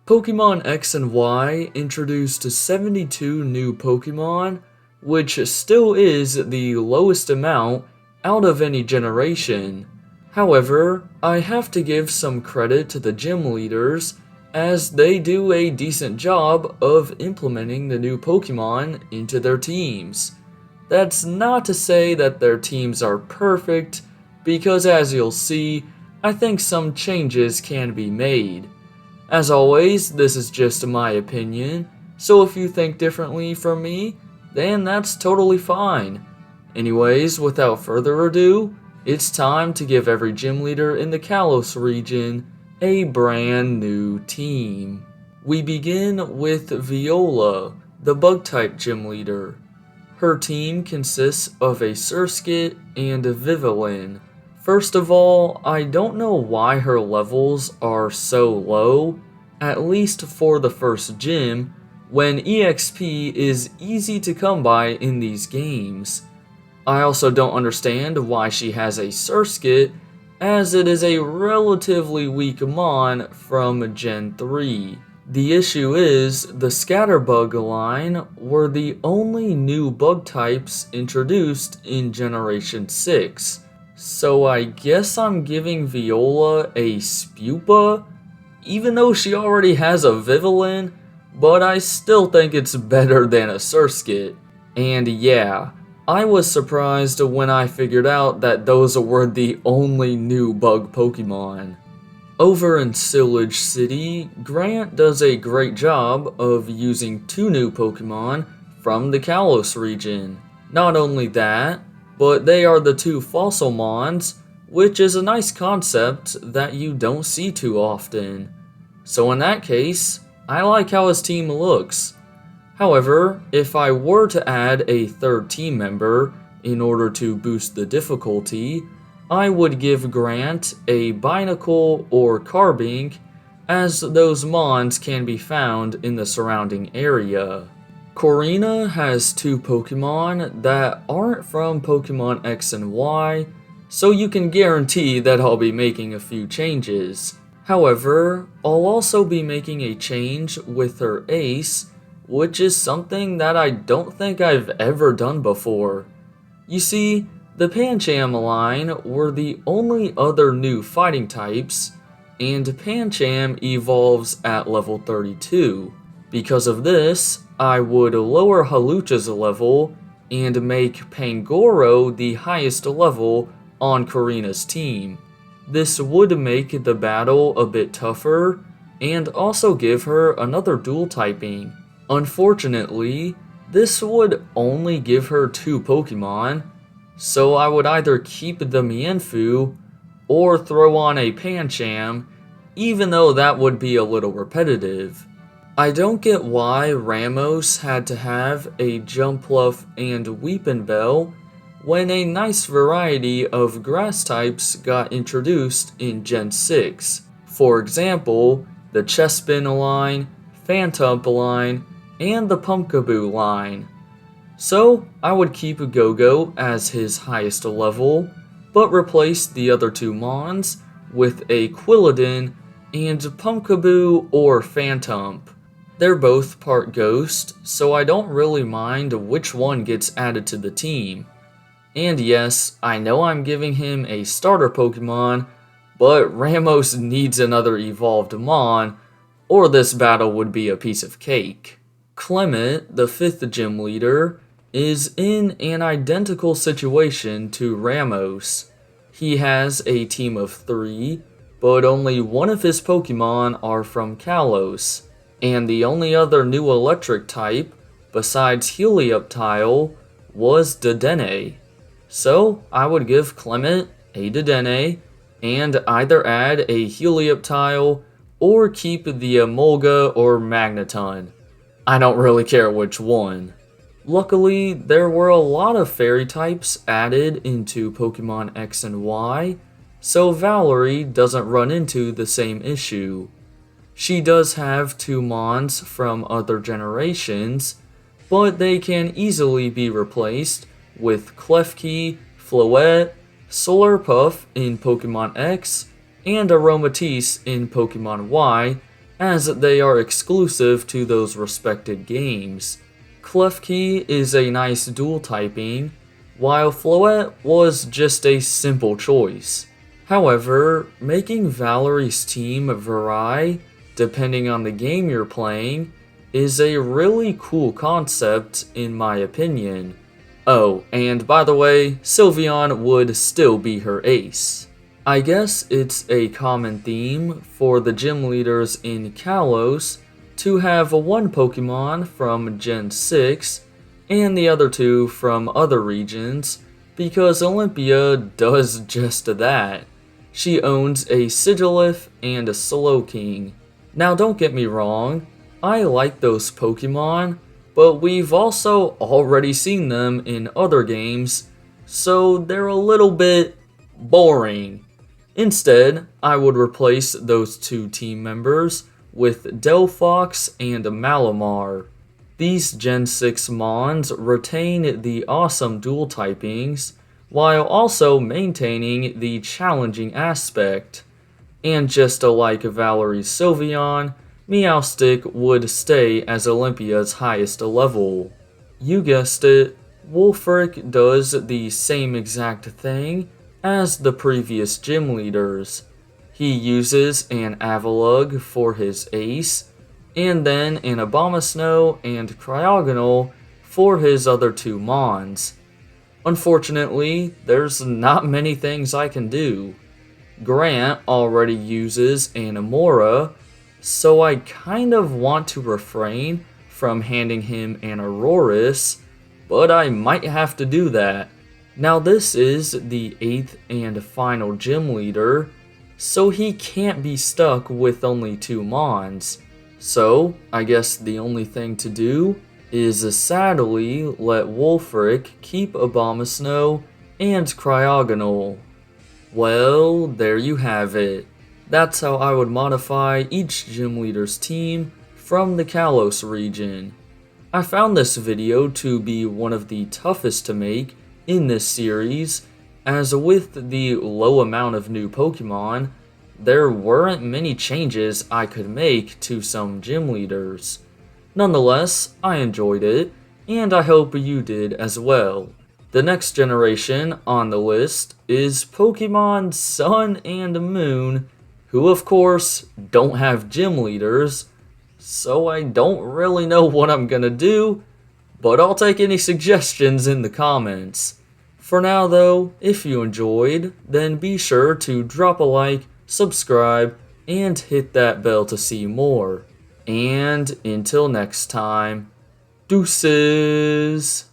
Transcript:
Pokemon X and Y introduced 72 new Pokemon, which still is the lowest amount out of any generation. However, I have to give some credit to the gym leaders as they do a decent job of implementing the new Pokemon into their teams. That's not to say that their teams are perfect, because as you'll see, I think some changes can be made. As always, this is just my opinion, so if you think differently from me, then that's totally fine. Anyways, without further ado, it's time to give every gym leader in the Kalos region a brand new team. We begin with Viola, the Bug-type gym leader. Her team consists of a Surskit and a Vivillin. First of all, I don't know why her levels are so low, at least for the first gym, when EXP is easy to come by in these games. I also don't understand why she has a Surskit, as it is a relatively weak Mon from Gen 3. The issue is, the Scatterbug line were the only new bug types introduced in Generation 6. So I guess I'm giving Viola a Spupa, even though she already has a Vivillin, but I still think it's better than a Surskit. And yeah, I was surprised when I figured out that those were the only new bug Pokemon. Over in Sillage City, Grant does a great job of using 2 new Pokemon from the Kalos region. Not only that, but they are the 2 fossil Mons, which is a nice concept that you don't see too often. So in that case, I like how his team looks. However, if I were to add a 3rd team member in order to boost the difficulty, I would give Grant a Binacle or Carbink, as those Mons can be found in the surrounding area. Karina has 2 Pokemon that aren't from Pokemon X and Y, so you can guarantee that I'll be making a few changes. However, I'll also be making a change with her Ace, which is something that I don't think I've ever done before. You see, the Pancham line were the only other new fighting types, and Pancham evolves at level 32. Because of this, I would lower Halucha's level and make Pangoro the highest level on Karina's team. This would make the battle a bit tougher, and also give her another dual typing. Unfortunately, this would only give her 2 Pokemon, so I would either keep the Mienfoo or throw on a Pancham, even though that would be a little repetitive. I don't get why Ramos had to have a Jumpluff and Weepinbell when a nice variety of grass types got introduced in Gen 6. For example, the Chespin line, Phantump line, and the Pumpkaboo line. So I would keep Go-Go as his highest level, but replace the other 2 Mons with a Quilladin and Pumpkaboo or Phantump. They're both part Ghost, so I don't really mind which one gets added to the team. And yes, I know I'm giving him a starter Pokemon, but Ramos needs another evolved Mon, or this battle would be a piece of cake. Clement, the 5th gym leader, is in an identical situation to Ramos. He has a team of 3, but only one of his Pokemon are from Kalos, and the only other new electric type, besides Helioptile, was Dedenne. So I would give Clement a Dedenne, and either add a Helioptile or keep the Emolga or Magneton. I don't really care which one. Luckily, there were a lot of fairy types added into Pokemon X and Y, so Valerie doesn't run into the same issue. She does have 2 Mons from other generations, but they can easily be replaced with Klefki, Floette, Slurpuff in Pokemon X, and Aromatisse in Pokemon Y, as they are exclusive to those respected games. Klefki is a nice dual typing, while Floette was just a simple choice. However, making Valerie's team vary, depending on the game you're playing, is a really cool concept in my opinion. Oh, and by the way, Sylveon would still be her ace. I guess it's a common theme for the gym leaders in Kalos to have one Pokemon from Gen 6 and the other two from other regions, because Olympia does just that. She owns a Sigilif and a Slowking. Now don't get me wrong, I like those Pokemon, but we've also already seen them in other games, so they're a little bit boring. Instead, I would replace those two team members with Delphox and Malamar. These Gen 6 Mons retain the awesome dual typings, while also maintaining the challenging aspect. And just like Valerie's Sylveon, Meowstic would stay as Olympia's highest level. You guessed it, Wolfrick does the same exact thing as the previous gym leaders. He uses an Avalugg for his ace, and then an Abomasnow and Cryogonal for his other two Mons. Unfortunately, there's not many things I can do. Grant already uses an Amora, so I kind of want to refrain from handing him an Aurorus, but I might have to do that. Now this is the 8th and final gym leader, so he can't be stuck with only two Mons. So I guess the only thing to do is sadly let Wolfrick keep Abomasnow and Cryogonal. Well, there you have it. That's how I would modify each gym leader's team from the Kalos region. I found this video to be one of the toughest to make in this series, as with the low amount of new Pokemon, there weren't many changes I could make to some gym leaders. Nonetheless, I enjoyed it, and I hope you did as well. The next generation on the list is Pokemon Sun and Moon, who of course don't have gym leaders, so I don't really know what I'm gonna do, but I'll take any suggestions in the comments. For now though, if you enjoyed, then be sure to drop a like, subscribe, and hit that bell to see more. And until next time, deuces!